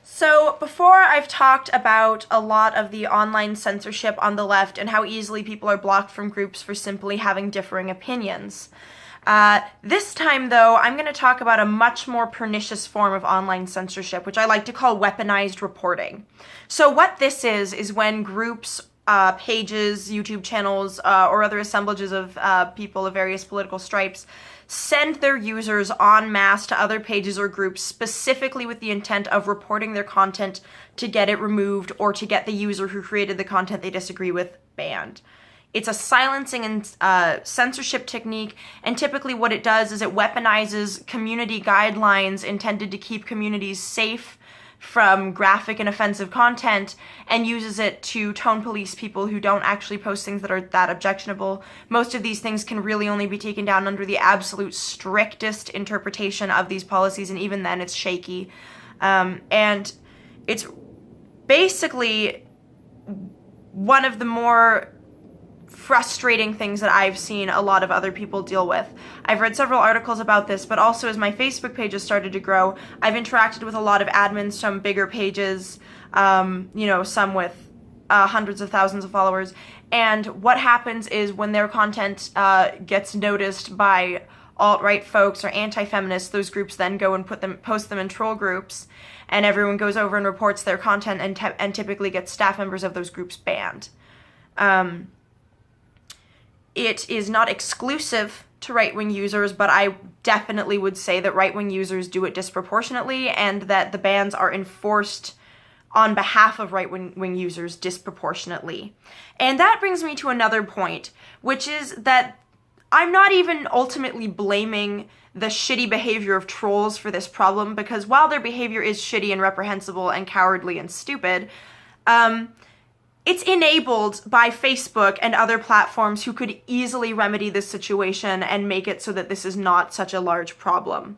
So before I've talked about a lot of the online censorship on the left and how easily people are blocked from groups for simply having differing opinions. This time, though, I'm going to talk about a much more pernicious form of online censorship, which I like to call weaponized reporting. So what this is when groups, pages, YouTube channels, or other assemblages of people of various political stripes send their users en masse to other pages or groups specifically with the intent of reporting their content to get it removed or to get the user who created the content they disagree with banned. It's a silencing and censorship technique, and typically what it does is it weaponizes community guidelines intended to keep communities safe from graphic and offensive content and uses it to tone police people who don't actually post things that are that objectionable. Most of these things can really only be taken down under the absolute strictest interpretation of these policies, and even then it's shaky. And it's basically one of the more frustrating things that I've seen a lot of other people deal with. I've read several articles about this, but also as my Facebook page has started to grow, I've interacted with a lot of admins from bigger pages, some with hundreds of thousands of followers, and what happens is when their content gets noticed by alt-right folks or anti-feminists, those groups then go and post them in troll groups, and everyone goes over and reports their content and typically gets staff members of those groups banned. It is not exclusive to right-wing users, but I definitely would say that right-wing users do it disproportionately and that the bans are enforced on behalf of right-wing users disproportionately. And that brings me to another point, which is that I'm not even ultimately blaming the shitty behavior of trolls for this problem, because while their behavior is shitty and reprehensible and cowardly and stupid, it's enabled by Facebook and other platforms who could easily remedy this situation and make it so that this is not such a large problem.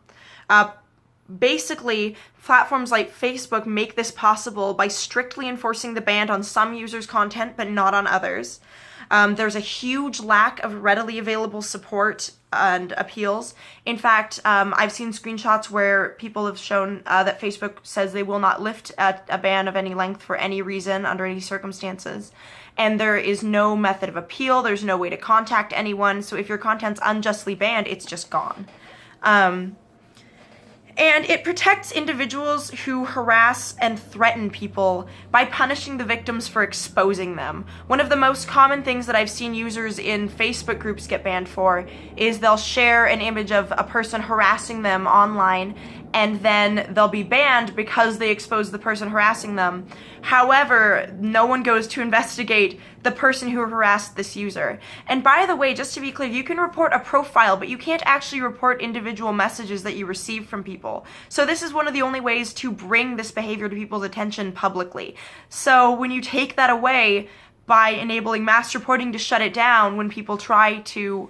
Basically, platforms like Facebook make this possible by strictly enforcing the ban on some users' content but not on others. There's a huge lack of readily available support and appeals. In fact, I've seen screenshots where people have shown that Facebook says they will not lift a ban of any length for any reason under any circumstances. And there is no method of appeal. There's no way to contact anyone. So if your content's unjustly banned, it's just gone. And it protects individuals who harass and threaten people by punishing the victims for exposing them. One of the most common things that I've seen users in Facebook groups get banned for is they'll share an image of a person harassing them online, and then they'll be banned because they expose the person harassing them. However, no one goes to investigate the person who harassed this user. And by the way, just to be clear, you can report a profile, but you can't actually report individual messages that you receive from people. So this is one of the only ways to bring this behavior to people's attention publicly. So when you take that away by enabling mass reporting to shut it down when people try to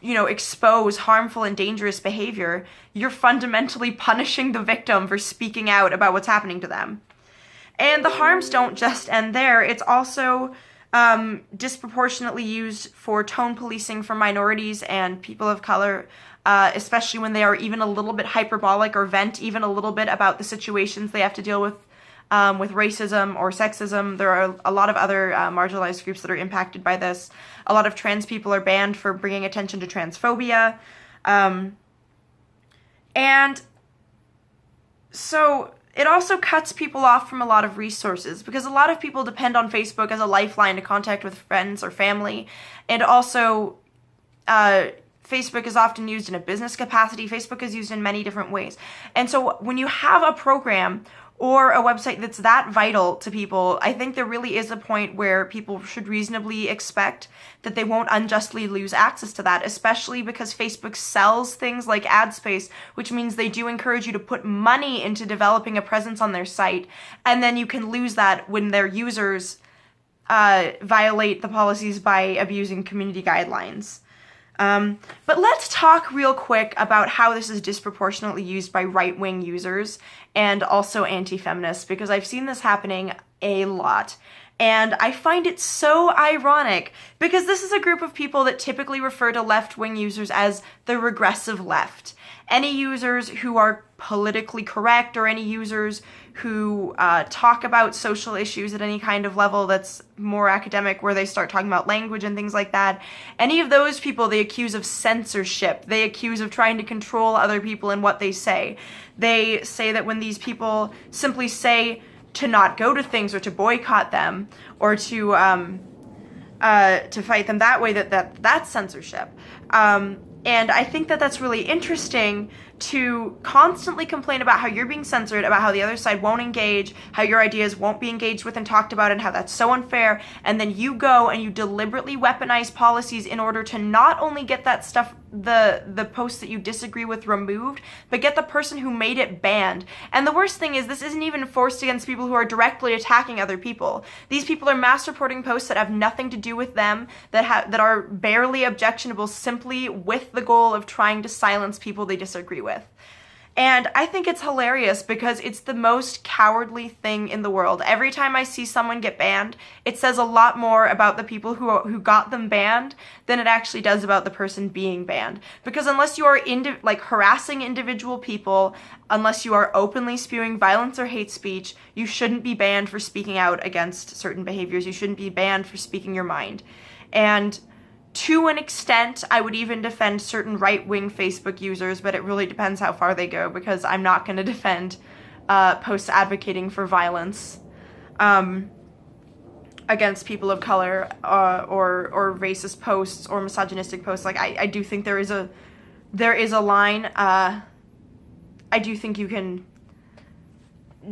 expose harmful and dangerous behavior, you're fundamentally punishing the victim for speaking out about what's happening to them. And the harms don't just end there. It's also disproportionately used for tone policing for minorities and people of color, especially when they are even a little bit hyperbolic or vent even a little bit about the situations they have to deal with racism or sexism. There are a lot of other marginalized groups that are impacted by this. A lot of trans people are banned for bringing attention to transphobia. And so it also cuts people off from a lot of resources, because a lot of people depend on Facebook as a lifeline to contact with friends or family. And also, Facebook is often used in a business capacity. Facebook is used in many different ways. And so when you have a program or a website that's that vital to people, I think there really is a point where people should reasonably expect that they won't unjustly lose access to that, especially because Facebook sells things like ad space, which means they do encourage you to put money into developing a presence on their site, and then you can lose that when their users violate the policies by abusing community guidelines. But let's talk real quick about how this is disproportionately used by right-wing users and also anti-feminists, because I've seen this happening a lot. And I find it so ironic, because this is a group of people that typically refer to left-wing users as the regressive left. any users who are politically correct or any users who talk about social issues at any kind of level that's more academic, where they start talking about language and things like that, any of those people they accuse of censorship. They accuse of trying to control other people and what they say. They say that when these people simply say to not go to things or to boycott them or to fight them that way, that's censorship. And I think that that's really interesting to constantly complain about how you're being censored, about how the other side won't engage, how your ideas won't be engaged with and talked about, and how that's so unfair. And then you go and you deliberately weaponize policies in order to not only get that stuff, the posts that you disagree with, removed, but get the person who made it banned. And the worst thing is, this isn't even forced against people who are directly attacking other people. These people are mass reporting posts that have nothing to do with them, that are barely objectionable, simply with the goal of trying to silence people they disagree with. And I think it's hilarious because it's the most cowardly thing in the world. Every time I see someone get banned, it says a lot more about the people who got them banned than it actually does about the person being banned. Because unless you are harassing individual people, unless you are openly spewing violence or hate speech, you shouldn't be banned for speaking out against certain behaviors. You shouldn't be banned for speaking your mind. And to an extent, I would even defend certain right-wing Facebook users, but it really depends how far they go, because I'm not going to defend posts advocating for violence against people of color or racist posts or misogynistic posts. Like, I do think there is a line. I do think you can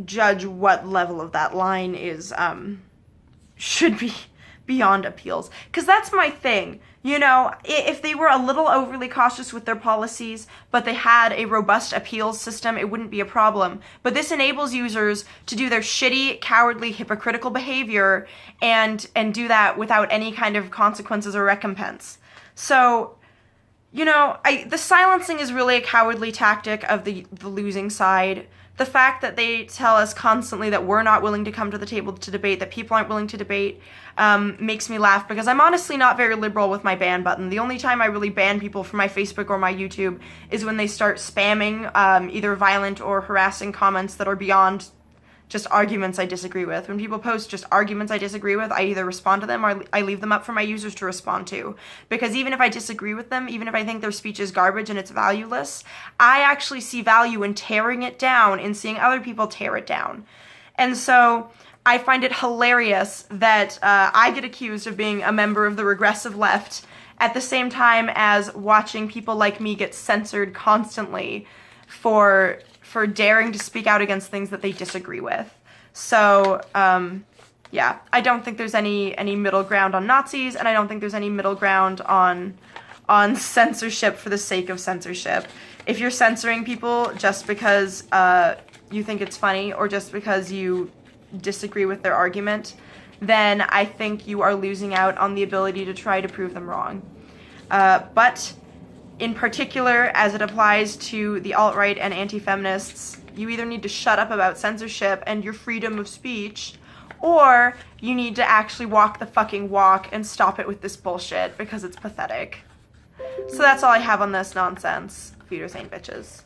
judge what level of that line is should be beyond appeals. Because that's my thing. You know, if they were a little overly cautious with their policies, but they had a robust appeals system, it wouldn't be a problem. But this enables users to do their shitty, cowardly, hypocritical behavior and do that without any kind of consequences or recompense. So, you know, the silencing is really a cowardly tactic of the losing side. The fact that they tell us constantly that we're not willing to come to the table to debate, that people aren't willing to debate, makes me laugh, because I'm honestly not very liberal with my ban button. The only time I really ban people from my Facebook or my YouTube is when they start spamming either violent or harassing comments that are beyond just arguments I disagree with. When people post just arguments I disagree with, I either respond to them or I leave them up for my users to respond to. Because even if I disagree with them, even if I think their speech is garbage and it's valueless, I actually see value in tearing it down and seeing other people tear it down. And so I find it hilarious that I get accused of being a member of the regressive left at the same time as watching people like me get censored constantly for daring to speak out against things that they disagree with. So, yeah, I don't think there's any middle ground on Nazis, and I don't think there's any middle ground on censorship for the sake of censorship. If you're censoring people just because you think it's funny or just because you disagree with their argument, then I think you are losing out on the ability to try to prove them wrong. But in particular, as it applies to the alt-right and anti-feminists, you either need to shut up about censorship and your freedom of speech, or you need to actually walk the fucking walk and stop it with this bullshit, because it's pathetic. So that's all I have on this nonsense. Feeder Saint bitches.